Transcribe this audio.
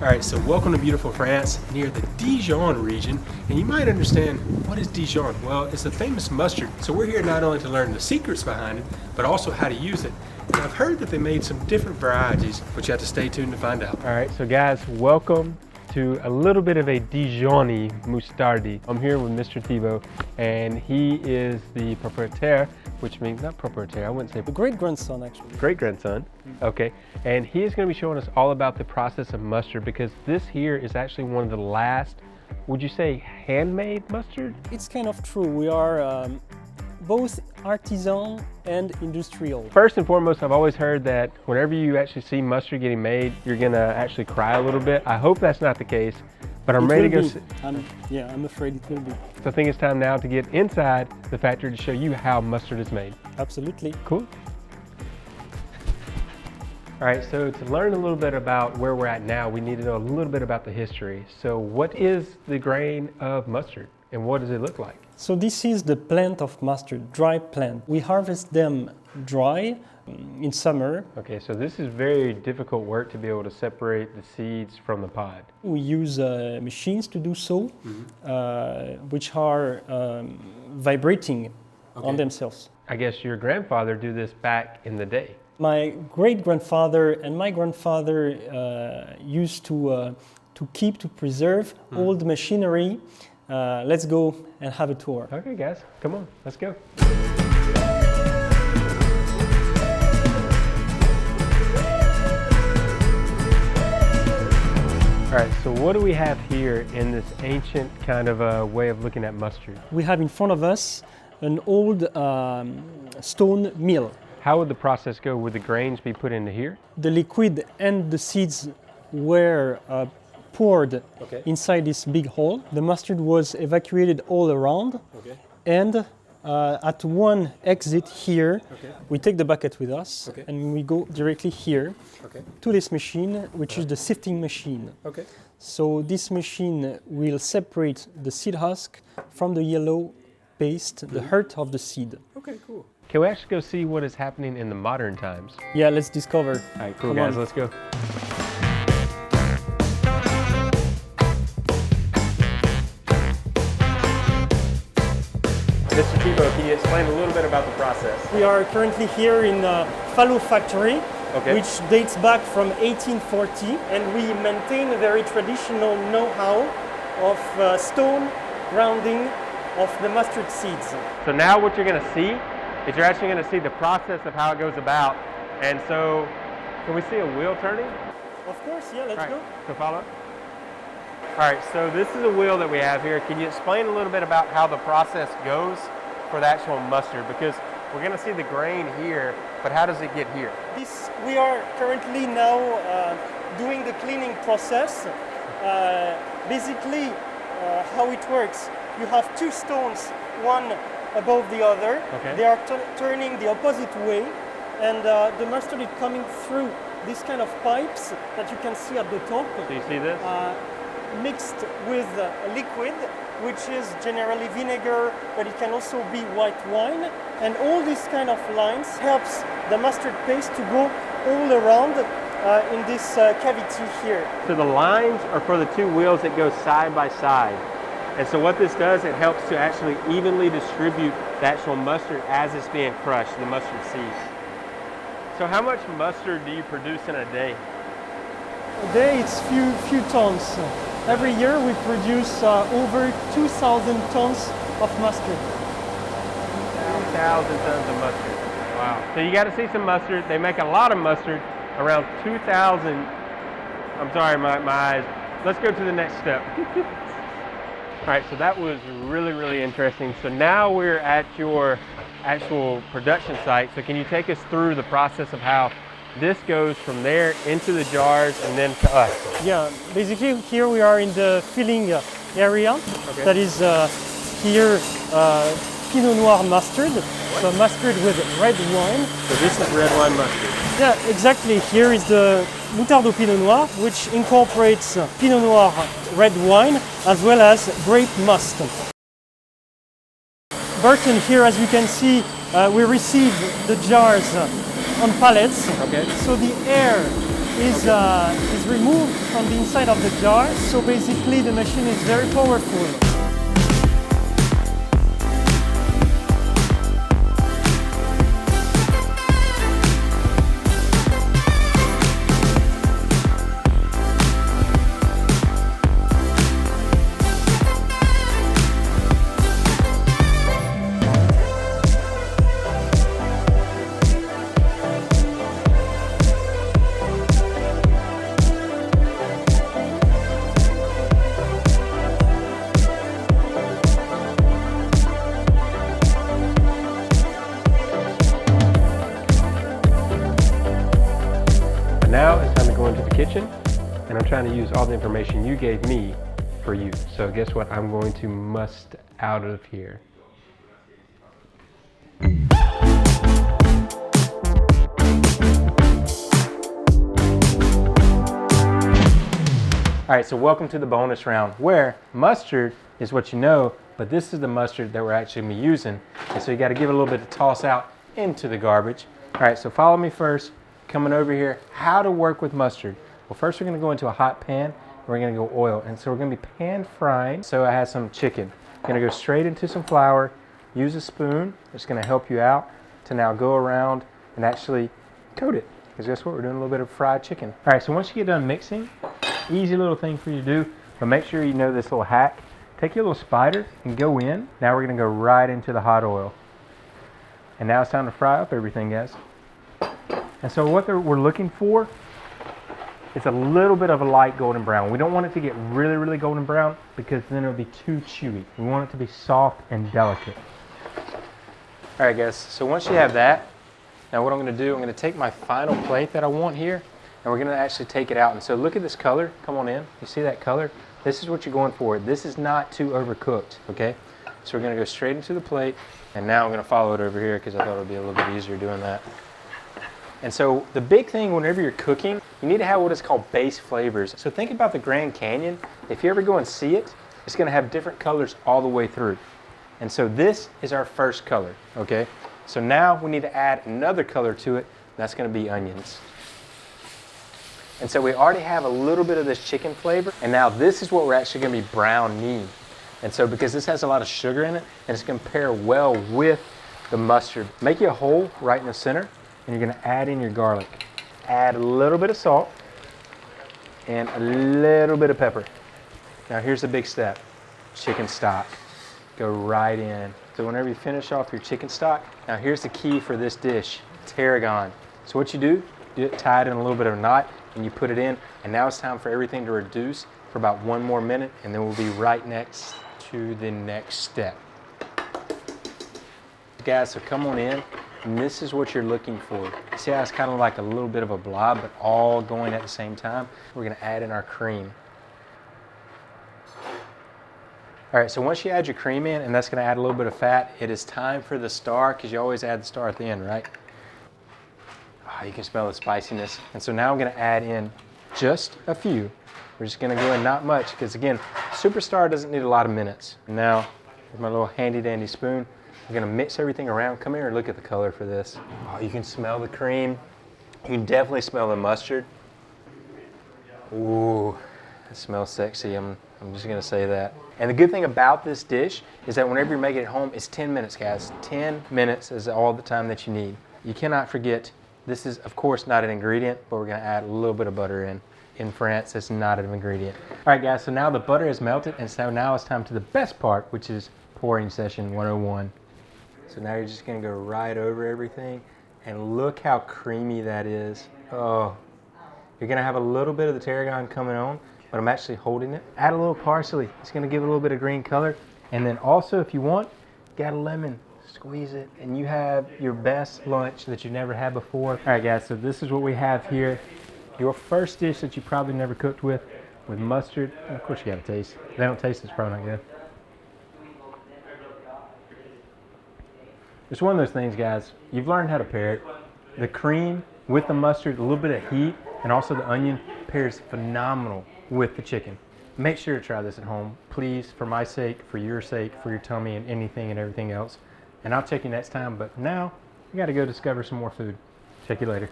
Alright, so welcome to beautiful France near the Dijon region, and you might understand, what is Dijon? Well, it's a famous mustard, so we're here not only to learn the secrets behind it, but also how to use it. And I've heard that they made some different varieties, but you have to stay tuned to find out. Alright, so guys, welcome to a little bit of a Dijoni Mustardi. I'm here with Mr. Thibault, and he is the proprietaire, which means, not proprietaire, I wouldn't say. The great-grandson, actually. Great-grandson, okay. And he is going to be showing us all about the process of mustard, because this here is actually one of the last, would you say, handmade mustard? It's kind of true. We are both artisan and industrial. First and foremost, I've always heard that whenever you actually see mustard getting made, you're gonna actually cry a little bit. I hope that's not the case, but I'm ready to go. I'm afraid it will be. So I think it's time now to get inside the factory to show you how mustard is made. Absolutely. Cool. All right, so to learn a little bit about where we're at now, we need to know a little bit about the history. So what is the grain of mustard and what does it look like? So this is the plant of mustard, dry plant. We harvest them dry in summer. Okay, so this is very difficult work to be able to separate the seeds from the pod. We use machines to do so, which are vibrating on themselves. I guess your grandfather did this back in the day. My great-grandfather and my grandfather used to preserve old machinery. Let's go and have a tour. Okay guys, come on, let's go. All right, so what do we have here in this ancient kind of way of looking at mustard? We have in front of us an old stone mill. How would the process go? Would the grains be put into here? The liquid and the seeds were poured inside this big hole. The mustard was evacuated all around, and at one exit here, we take the bucket with us and we go directly here to this machine, which is the sifting machine. So this machine will separate the seed husk from the yellow paste, the heart of the seed. Okay, cool. Can we actually go see what is happening in the modern times? Yeah, let's discover. All right, cool guys, let's go. Mr. Thibault, can you explain a little bit about the process? We are currently here in the fallow factory, which dates back from 1840, and we maintain a very traditional know-how of stone grounding of the mustard seeds. So now what you're going to see is you're actually going to see the process of how it goes about. And so, can we see a wheel turning? Of course, yeah, let's go. So follow. All right, so this is a wheel that we have here. Can you explain a little bit about how the process goes for the actual mustard? Because we're going to see the grain here, but how does it get here? We are currently now doing the cleaning process. Basically, how it works, you have two stones, one above the other. They are turning the opposite way, and the mustard is coming through these kind of pipes that you can see at the top. So you see this? Mixed with a liquid, which is generally vinegar, but it can also be white wine. And all these kind of lines helps the mustard paste to go all around in this cavity here. So the lines are for the two wheels that go side by side. And so what this does, it helps to actually evenly distribute the actual mustard as it's being crushed, the mustard seeds. So how much mustard do you produce in a day? A day it's few tons. Every year we produce over 2,000 tons of mustard. 2,000 tons of mustard. Wow. So you got to see some mustard. They make a lot of mustard, around 2,000. I'm sorry, my eyes. Let's go to the next step. All right, so that was really, really interesting. So now we're at your actual production site. So can you take us through the process of how this goes from there into the jars and then to us? Yeah, basically here we are in the filling area. That is here Pinot Noir mustard. So mustard with red wine. So this is red wine mustard. Yeah, exactly. Here is the Moutarde Pinot Noir, which incorporates Pinot Noir red wine as well as grape must. Burton here, as you can see, we receive the jars on pallets. Okay. So the air is removed from the inside of the jar. So basically the machine is very powerful. Now it's time to go into the kitchen, and I'm trying to use all the information you gave me for you. So guess what? I'm going to must out of here. All right, so welcome to the bonus round, where mustard is what you know, but this is the mustard that we're actually gonna be using. And so you gotta give it a little bit of toss out into the garbage. All right, so follow me first. Coming over here, how to work with mustard. Well, first we're gonna go into a hot pan. We're gonna go oil, and so we're gonna be pan frying. So I have some chicken. I'm gonna go straight into some flour, use a spoon. It's gonna help you out to now go around and actually coat it. Because guess what, we're doing a little bit of fried chicken. All right, so once you get done mixing, easy little thing for you to do, but make sure you know this little hack. Take your little spider and go in. Now we're gonna go right into the hot oil. And now it's time to fry up everything, guys. And so what we're looking for is a little bit of a light golden brown. We don't want it to get really, really golden brown because then it'll be too chewy. We want it to be soft and delicate. All right, guys, so once you have that, now what I'm gonna do, I'm gonna take my final plate that I want here, and we're gonna actually take it out. And so look at this color, come on in. You see that color? This is what you're going for. This is not too overcooked, okay? So we're gonna go straight into the plate, and now I'm gonna follow it over here because I thought it would be a little bit easier doing that. And so the big thing whenever you're cooking, you need to have what is called base flavors. So think about the Grand Canyon. If you ever go and see it, it's gonna have different colors all the way through. And so this is our first color, okay? So now we need to add another color to it, and that's gonna be onions. And so we already have a little bit of this chicken flavor, and now this is what we're actually gonna be browning. And so because this has a lot of sugar in it, and it's gonna pair well with the mustard. Make you a hole right in the center, and you're gonna add in your garlic. Add a little bit of salt and a little bit of pepper. Now here's the big step, chicken stock. Go right in. So whenever you finish off your chicken stock, now here's the key for this dish, tarragon. So what you do tie it in a little bit of a knot, and you put it in, and now it's time for everything to reduce for about 1 more minute, and then we'll be right next to the next step. Guys, so come on in. And this is what you're looking for. See how it's kind of like a little bit of a blob, but all going at the same time? We're gonna add in our cream. All right, so once you add your cream in, and that's gonna add a little bit of fat, it is time for the star, because you always add the star at the end, right? Oh, you can smell the spiciness. And so now I'm gonna add in just a few. We're just gonna go in not much, because again, Superstar doesn't need a lot of minutes. Now, with my little handy dandy spoon, I'm gonna mix everything around. Come here and look at the color for this. Oh, you can smell the cream. You can definitely smell the mustard. Ooh, it smells sexy. I'm just gonna say that. And the good thing about this dish is that whenever you're making it home, it's 10 minutes, guys. 10 minutes is all the time that you need. You cannot forget, this is of course not an ingredient, but we're gonna add a little bit of butter in. In France, it's not an ingredient. All right, guys, so now the butter is melted, and so now it's time to the best part, which is pouring session 101. So now you're just gonna go right over everything, and look how creamy that is. Oh, you're gonna have a little bit of the tarragon coming on, but I'm actually holding it. Add a little parsley. It's gonna give it a little bit of green color. And then also, if you want, got a lemon, squeeze it, and you have your best lunch that you've never had before. All right, guys, so this is what we have here. Your first dish that you probably never cooked with mustard. And of course, you gotta taste. If they don't taste, it's probably not good. It's one of those things, guys. You've learned how to pair it. The cream with the mustard, a little bit of heat, and also the onion pairs phenomenal with the chicken. Make sure to try this at home, please, for my sake, for your sake, for your tummy, and anything and everything else. And I'll check you next time, but now, we gotta go discover some more food. Check you later.